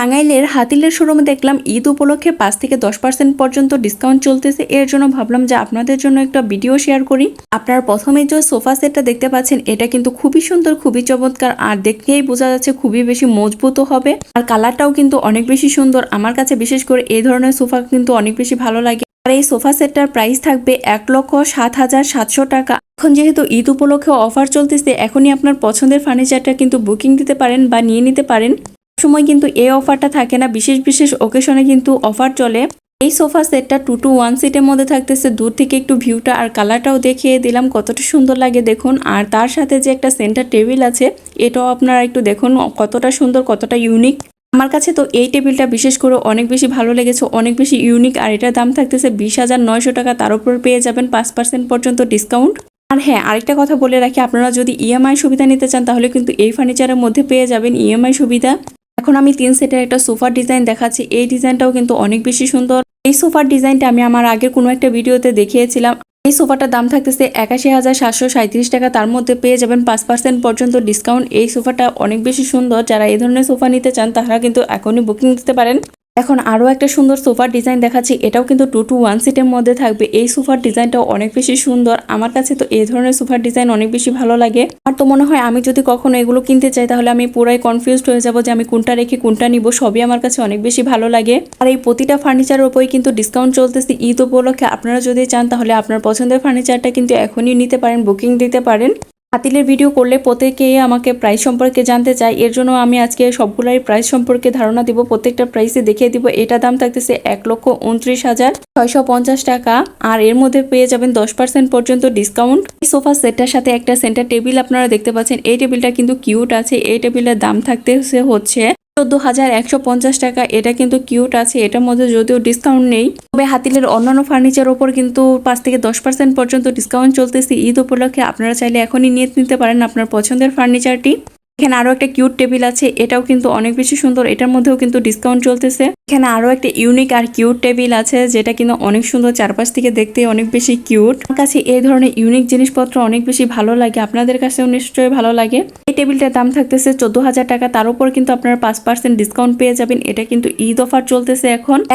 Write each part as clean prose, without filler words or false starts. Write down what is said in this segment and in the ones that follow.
টাঙ্গাইলের হাতিলের শোরুমে দেখলাম ঈদ উপলক্ষে 5 থেকে 10% পর্যন্ত ডিসকাউন্ট চলতেছে। এর জন্য ভাবলাম যে আপনাদের জন্য একটা ভিডিও শেয়ার করি। আপনার প্রথমে যে সোফা সেটটা দেখতে পাচ্ছেন এটা কিন্তু খুবই সুন্দর, খুবই চমৎকার, আর দেখতেই বোঝা যাচ্ছে খুবই বেশি মজবুত হবে, আর কালারটাও কিন্তু অনেক বেশি সুন্দর। আমার কাছে বিশেষ করে এই ধরনের সোফা কিন্তু অনেক বেশি ভালো লাগে। আর এই সোফা সেটটার প্রাইস থাকবে 1,07,700 টাকা। এখন যেহেতু ঈদ উপলক্ষে অফার চলতেছে, এখনই আপনার পছন্দের ফার্নিচারটা কিন্তু বুকিং দিতে পারেন বা নিয়ে নিতে পারেন। সময় কিন্তু এই অফারটা থাকে না, বিশেষ বিশেষ ওকেশনে কিন্তু অফার চলে। এই সোফা সেটটা 2 to 1 সিটের মধ্যে থাকতেছে। দূর থেকে একটু ভিউটা আর কালারটাও দেখিয়ে দিলাম কতটা সুন্দর লাগে দেখুন। আর তার সাথে যে একটা সেন্টার টেবিল আছে, এটাও আপনারা একটু দেখুন কতটা সুন্দর, কতটা ইউনিক। আমার কাছে তো এই টেবিলটা বিশেষ করে অনেক বেশি ভালো লেগেছে, অনেক বেশি ইউনিক। আর এটার দাম থাকতেছে 20,900 টাকা। তার উপর পেয়ে যাবেন 5% পর্যন্ত ডিসকাউন্ট। আর হ্যাঁ, আরেকটা কথা বলে রাখি, আপনারা যদি ইএমআই সুবিধা নিতে চান তাহলে কিন্তু এই ফার্নিচারের মধ্যে পেয়ে যাবেন ইএমআই সুবিধা। এখন আমি 3 সেটের একটা সোফার ডিজাইন দেখাচ্ছি। এই ডিজাইনটাও কিন্তু অনেক বেশি সুন্দর। এই সোফার ডিজাইনটা আমি আমার আগের কোনো একটা ভিডিওতে দেখিয়েছিলাম। এই সোফাটার দাম থাকতেছে 81,737 টাকা। তার মধ্যে পেয়ে যাবেন 5% পর্যন্ত ডিসকাউন্ট। এই সোফাটা অনেক বেশি সুন্দর। যারা এই ধরনের সোফা নিতে চান তারা কিন্তু এখনই বুকিং দিতে পারেন। এখন আরও একটা সুন্দর সোফার ডিজাইন দেখাচ্ছি। এটাও কিন্তু 2 to 1 সিটের মধ্যে থাকবে। এই সোফার ডিজাইনটাও অনেক বেশি সুন্দর। আমার কাছে তো এই ধরনের সোফার ডিজাইন অনেক বেশি ভালো লাগে। আর তো মনে হয় আমি যদি কখনো এগুলো কিনতে চাই তাহলে আমি পুরাই কনফিউজড হয়ে যাব যে আমি কোনটা রেখে কোনটা নিব। সবই আমার কাছে অনেক বেশি ভালো লাগে। আর এই প্রতিটা ফার্নিচারের উপরই কিন্তু ডিসকাউন্ট চলতেছে ঈদ উপলক্ষে। আপনারা যদি চান তাহলে আপনার পছন্দের ফার্নিচারটা কিন্তু এখনই নিতে পারেন, বুকিং দিতে পারেন। হাতিলের ভিডিও করলে প্রত্যেকেই আমাকে প্রাইস সম্পর্কে জানতে চাই। এর জন্য আমি আজকে সবগুলাই প্রাইস সম্পর্কে ধারণা দিব, প্রত্যেকটা প্রাইসে দেখিয়ে দিব। এটা দাম থাকতেছে 1,29,650 টাকা। আর এর মধ্যে পেয়ে যাবেন 10% পর্যন্ত ডিসকাউন্ট। এই সোফা সেটটার সাথে একটা সেন্টার টেবিল আপনারা দেখতে পাচ্ছেন। এই টেবিলটা কিন্তু কিউট আছে। এই টেবিলের দাম থাকতেছে হচ্ছে 14,150 টাকা। এটা কিন্তু কিউট আছে, এটার মধ্যে যদিও ডিসকাউন্ট নেই, তবে হাতিলের অন্যান্য ফার্নিচার ওপর কিন্তু 5 থেকে 10% পর্যন্ত ডিসকাউন্ট চলতেছে ঈদ উপলক্ষে। আপনারা চাইলে এখনই নিয়ে নিতে পারেন আপনার পছন্দের ফার্নিচারটি। এখানে আরো একটা কিউট টেবিল আছে, এটাও কিন্তু অনেক বেশি সুন্দর। এটার মধ্যেও কিন্তু ডিসকাউন্ট চলতেছে। এখানে আরো একটা ইউনিক আর কিউট টেবিল আছে, যেটা কিন্তু অনেক সুন্দর, চারপাশ থেকে দেখতে অনেক বেশি কিউট। আমার কাছে এই ধরনের ইউনিক জিনিসপত্র অনেক বেশি ভালো লাগে, আপনাদের কাছেও নিশ্চয়ই ভালো লাগে। এই টেবিলটার দাম থাকতেছে 14,000 টাকা। তার উপর কিন্তু আপনারা 5% ডিসকাউন্ট পেয়ে যাবেন। এটা কিন্তু ঈদ অফার চলতেছে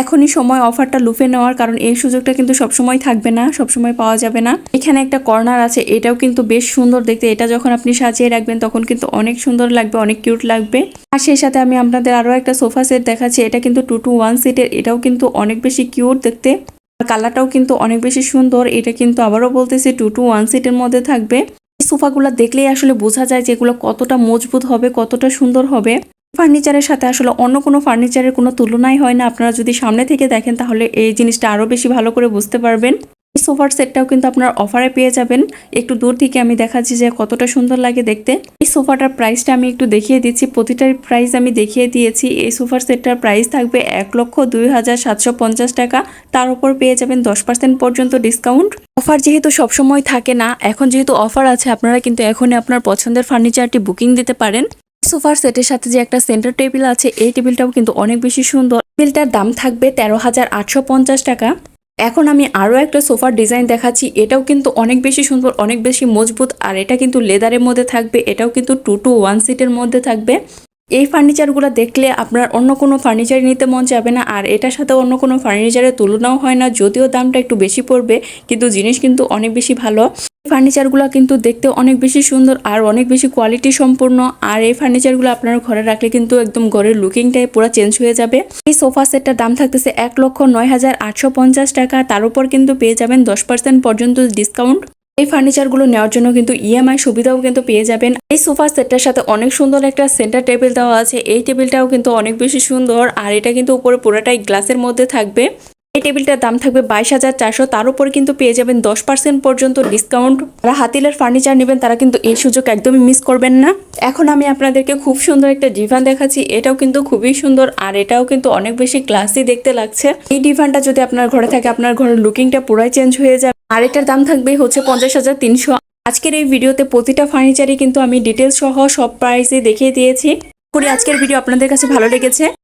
এখনই সময় অফারটা লুফে নেওয়ার, কারণ এই সুযোগটা কিন্তু সবসময় থাকবে না, সবসময় পাওয়া যাবে না। এখানে একটা কর্নার আছে, এটাও কিন্তু বেশ সুন্দর দেখতে। এটা যখন আপনি সাজিয়ে রাখবেন তখন কিন্তু অনেক সুন্দর লাগবে, অনেক কিউট লাগবে। আর সেই সাথে আমি আপনাদের আরো একটা সোফা সেট দেখাচ্ছি। এটা কিন্তু 2 to 1 সিটের। এটাও কিন্তু অনেক বেশি কিউট দেখতে, আর কালারটাও কিন্তু অনেক বেশি সুন্দর। এটা কিন্তু আবারও বলতেছি 2 to 1 সিটের মধ্যে থাকবে। এই সোফাগুলো দেখলেই আসলে বোঝা যায় যে এগুলো কতটা মজবুত হবে, কতটা সুন্দর হবে। ফার্নিচারের সাথে আসলে অন্য কোনো ফার্নিচারের কোনো তুলনাই হয় না। আপনারা যদি সামনে থেকে দেখেন তাহলে এই জিনিসটা আরো বেশি ভালো করে বুঝতে পারবেন। এই সোফার সেটটাও কিন্তু আপনার অফারে পেয়ে যাবেন। একটু দূর থেকে আমি দেখাচ্ছি যে কতটা সুন্দর লাগে দেখতে। এই সোফাটার প্রাইসটা আমি একটু দেখিয়ে দিচ্ছি, প্রতিটার প্রাইস আমি দেখিয়ে দিয়েছি। এই সোফার সেটটার প্রাইস থাকবে 1,02,750 টাকা। তার উপর পেয়ে যাবেন 10% পর্যন্ত ডিসকাউন্ট। অফার যেহেতু সবসময় থাকে না, এখন যেহেতু অফার আছে, আপনারা কিন্তু এখনই আপনার পছন্দের ফার্নিচারটি বুকিং দিতে পারেন। সোফার সেটের সাথে যে একটা সেন্টার টেবিল আছে, এই টেবিলটাও কিন্তু অনেক বেশি সুন্দর। টেবিলটার দাম থাকবে 13,850 টাকা। এখন আমি আরো একটা সোফার ডিজাইন দেখাচ্ছি। এটাও কিন্তু অনেক বেশি সুন্দর, অনেক বেশি মজবুত, আর এটা কিন্তু লেদারের মধ্যে থাকবে। এটাও কিন্তু 2 to 1 সিটের মধ্যে থাকবে। এই ফার্নিচারগুলো দেখলে আপনার অন্য কোনো ফার্নিচার নিতে মন যাবে না, আর এটার সাথে অন্য কোনো ফার্নিচারের তুলনাও হয় না। যদিও দামটা একটু বেশি পড়বে, কিন্তু জিনিস কিন্তু অনেক বেশি ভালো। ফার্নিচারগুলো কিন্তু দেখতে অনেক বেশি সুন্দর আর অনেক বেশি কোয়ালিটি সম্পূর্ণ। আর এই ফার্নিচারগুলো আপনার ঘরে রাখলে কিন্তু একদম ঘরের লুকিংটাই পুরো চেঞ্জ হয়ে যাবে। এই সোফা সেটটার দাম থাকতেছে 1,09,850 টাকা। তার উপর কিন্তু পেয়ে যাবেন 10% পর্যন্ত ডিসকাউন্ট। এই ফার্নিচারগুলো নেওয়ার জন্য কিন্তু ইএমআই সুবিধাও কিন্তু পেয়ে যাবেন। এই সোফা সেটটার সাথে অনেক সুন্দর একটা সেন্টার টেবিল দেওয়া আছে। এই টেবিলটাও কিন্তু অনেক বেশি সুন্দর, আর এটা কিন্তু উপরে পুরোটাই গ্লাসের মধ্যে থাকবে। এই টেবিলটার দাম থাকবে 22,400। তার উপর কিন্তু পেয়ে যাবেন 10% পর্যন্ত ডিসকাউন্ট। যারা হাতিলের ফার্নিচার নেবেন তারা কিন্তু এই সুযোগ একদমই মিস করবেন না। এখন আমি আপনাদেরকে খুব সুন্দর একটা ডিভান দেখাচ্ছি। এটাও কিন্তু খুবই সুন্দর, আর এটাও কিন্তু অনেক বেশি ক্লাসি দেখতে লাগছে। এই ডিভানটা যদি আপনার ঘরে থাকে, আপনার ঘরের লুকিংটা পুরাই চেঞ্জ হয়ে যাবে। আর এটার দাম থাকবে হচ্ছে 50,300। আজকের এই ভিডিওতে প্রতিটা ফার্নিচারই কিন্তু আমি ডিটেলস সহ সব প্রাইসে দেখিয়ে দিয়েছি। আজকের ভিডিও আপনাদের কাছে ভালো লেগেছে।